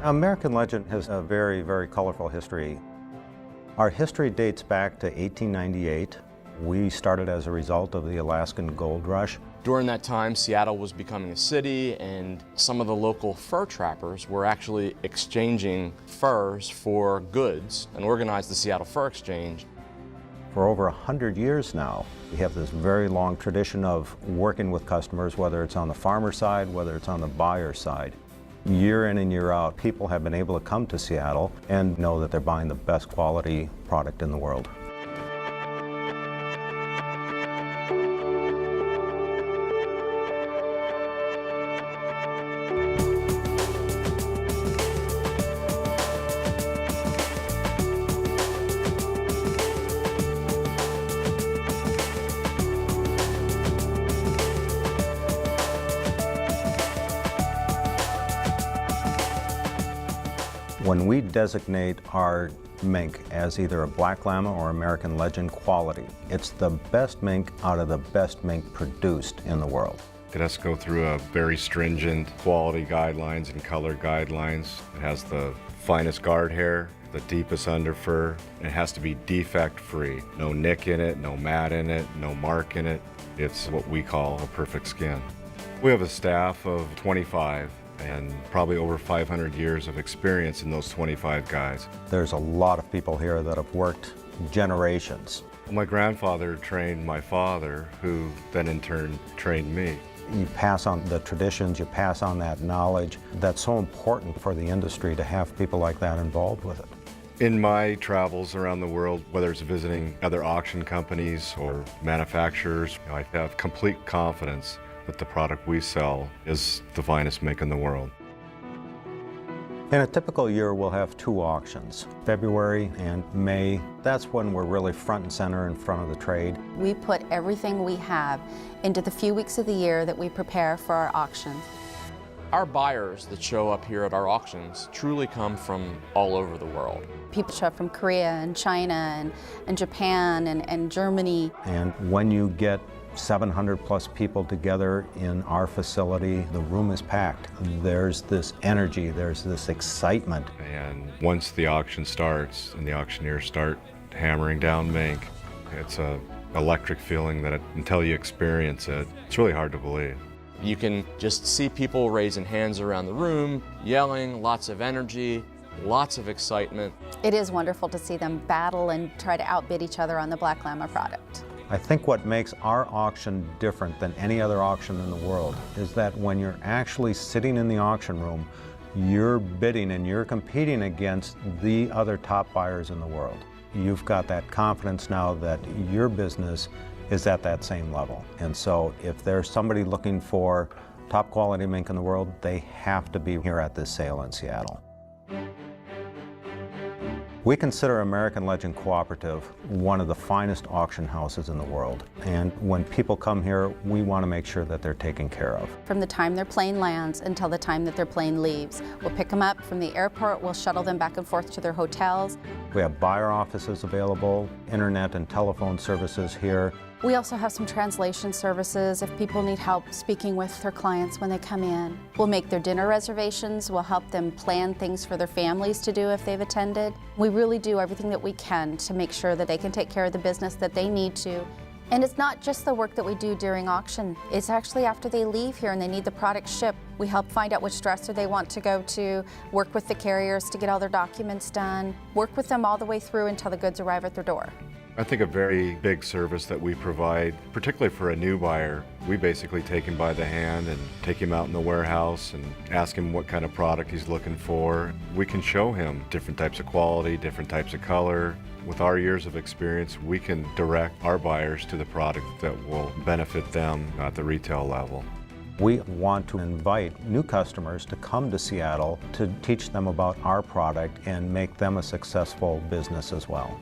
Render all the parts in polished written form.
American Legend has a very, very colorful history. Our history dates back to 1898. We started as a result of the Alaskan gold rush. During that time, Seattle was becoming a city, and some of the local fur trappers were actually exchanging furs for goods and organized the Seattle Fur Exchange. For over 100 years now, we have this very long tradition of working with customers, whether it's on the farmer side, whether it's on the buyer side. Year in and year out, people have been able to come to Seattle and know that they're buying the best quality product in the world. When we designate our mink as either a black llama or American Legend quality, it's the best mink out of the best mink produced in the world. It has to go through a very stringent quality guidelines and color guidelines. It has the finest guard hair, the deepest underfur. It has to be defect-free. No nick in it, no mat in it, no mark in it. It's what we call a perfect skin. We have a staff of 25 and probably over 500 years of experience in those 25 guys. There's a lot of people here that have worked generations. My grandfather trained my father, who then in turn trained me. You pass on the traditions, you pass on that knowledge. That's so important for the industry to have people like that involved with it. In my travels around the world, whether it's visiting other auction companies or manufacturers, I have complete confidence that the product we sell is the finest mink in the world. In a typical year, we'll have two auctions, February and May. That's when we're really front and center in front of the trade. We put everything we have into the few weeks of the year that we prepare for our auctions. Our buyers that show up here at our auctions truly come from all over the world. People show up from Korea and China and Japan and Germany. And when you get 700 plus people together in our facility, the room is packed. There's this energy, there's this excitement. And once the auction starts and the auctioneers start hammering down mink, it's an electric feeling that until you experience it, it's really hard to believe. You can just see people raising hands around the room, yelling, lots of energy, lots of excitement. It is wonderful to see them battle and try to outbid each other on the Black Llama product. I think what makes our auction different than any other auction in the world is that when you're actually sitting in the auction room, you're bidding and you're competing against the other top buyers in the world. You've got that confidence now that your business is at that same level. And so if there's somebody looking for top quality mink in the world, they have to be here at this sale in Seattle. We consider American Legend Cooperative one of the finest auction houses in the world. And when people come here, we want to make sure that they're taken care of. From the time their plane lands until the time that their plane leaves. We'll pick them up from the airport, we'll shuttle them back and forth to their hotels. We have buyer offices available, internet and telephone services here. We also have some translation services if people need help speaking with their clients when they come in. We'll make their dinner reservations, we'll help them plan things for their families to do if they've attended. We really do everything that we can to make sure that they can take care of the business that they need to. And it's not just the work that we do during auction, it's actually after they leave here and they need the product shipped. We help find out which dresser they want to go to, work with the carriers to get all their documents done, work with them all the way through until the goods arrive at their door. I think a very big service that we provide, particularly for a new buyer, we basically take him by the hand and take him out in the warehouse and ask him what kind of product he's looking for. We can show him different types of quality, different types of color. With our years of experience, we can direct our buyers to the product that will benefit them at the retail level. We want to invite new customers to come to Seattle to teach them about our product and make them a successful business as well.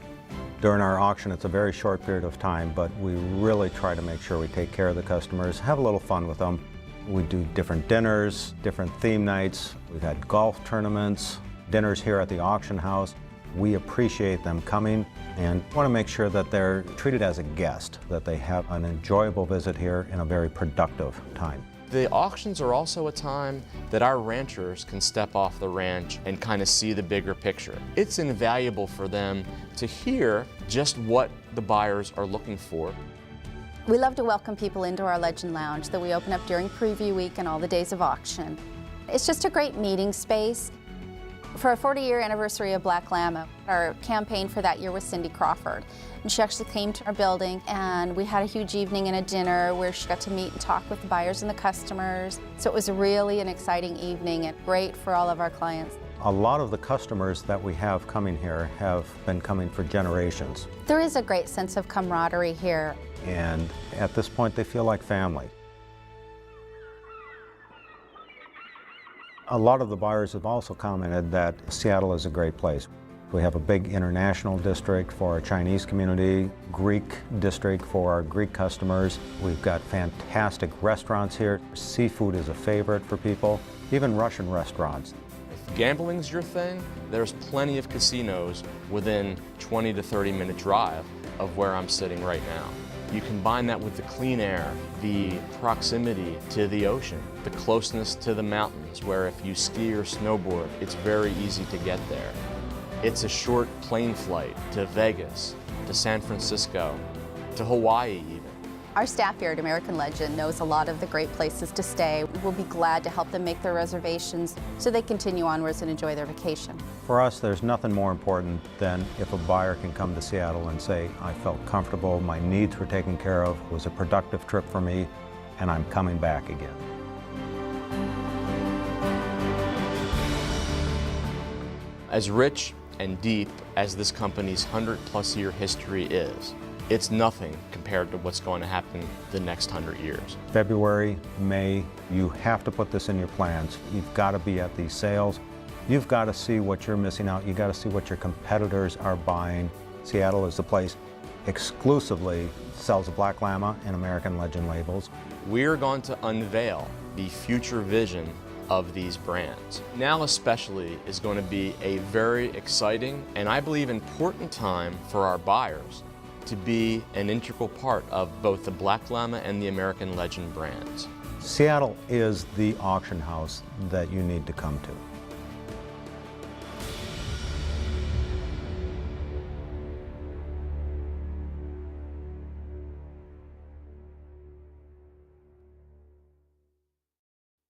During our auction, it's a very short period of time, but we really try to make sure we take care of the customers, have a little fun with them. We do different dinners, different theme nights. We've had golf tournaments, dinners here at the auction house. We appreciate them coming and want to make sure that they're treated as a guest, that they have an enjoyable visit here and a very productive time. The auctions are also a time that our ranchers can step off the ranch and kind of see the bigger picture. It's invaluable for them to hear just what the buyers are looking for. We love to welcome people into our Legend Lounge that we open up during preview week and all the days of auction. It's just a great meeting space. For our 40-year anniversary of Black Llama, our campaign for that year was Cindy Crawford. And she actually came to our building and we had a huge evening and a dinner where she got to meet and talk with the buyers and the customers. So it was really an exciting evening and great for all of our clients. A lot of the customers that we have coming here have been coming for generations. There is a great sense of camaraderie here. And at this point, they feel like family. A lot of the buyers have also commented that Seattle is a great place. We have a big international district for our Chinese community, Greek district for our Greek customers. We've got fantastic restaurants here. Seafood is a favorite for people, even Russian restaurants. If gambling's your thing, there's plenty of casinos within 20 to 30-minute drive of where I'm sitting right now. You combine that with the clean air, the proximity to the ocean, the closeness to the mountains, where if you ski or snowboard, it's very easy to get there. It's a short plane flight to Vegas, to San Francisco, to Hawaii even. Our staff here at American Legend knows a lot of the great places to stay. We'll be glad to help them make their reservations so they continue onwards and enjoy their vacation. For us, there's nothing more important than if a buyer can come to Seattle and say, I felt comfortable, my needs were taken care of, it was a productive trip for me, and I'm coming back again. As rich and deep as this company's 100+ year history is, it's nothing compared to what's going to happen the next 100 years. February, May, you have to put this in your plans. You've got to be at these sales. You've got to see what you're missing out. You've got to see what your competitors are buying. Seattle is the place exclusively sells the Black Llama and American Legend labels. We're going to unveil the future vision of these brands. Now especially is going to be a very exciting and I believe important time for our buyers to be an integral part of both the Black Llama and the American Legend brands. Seattle is the auction house that you need to come to.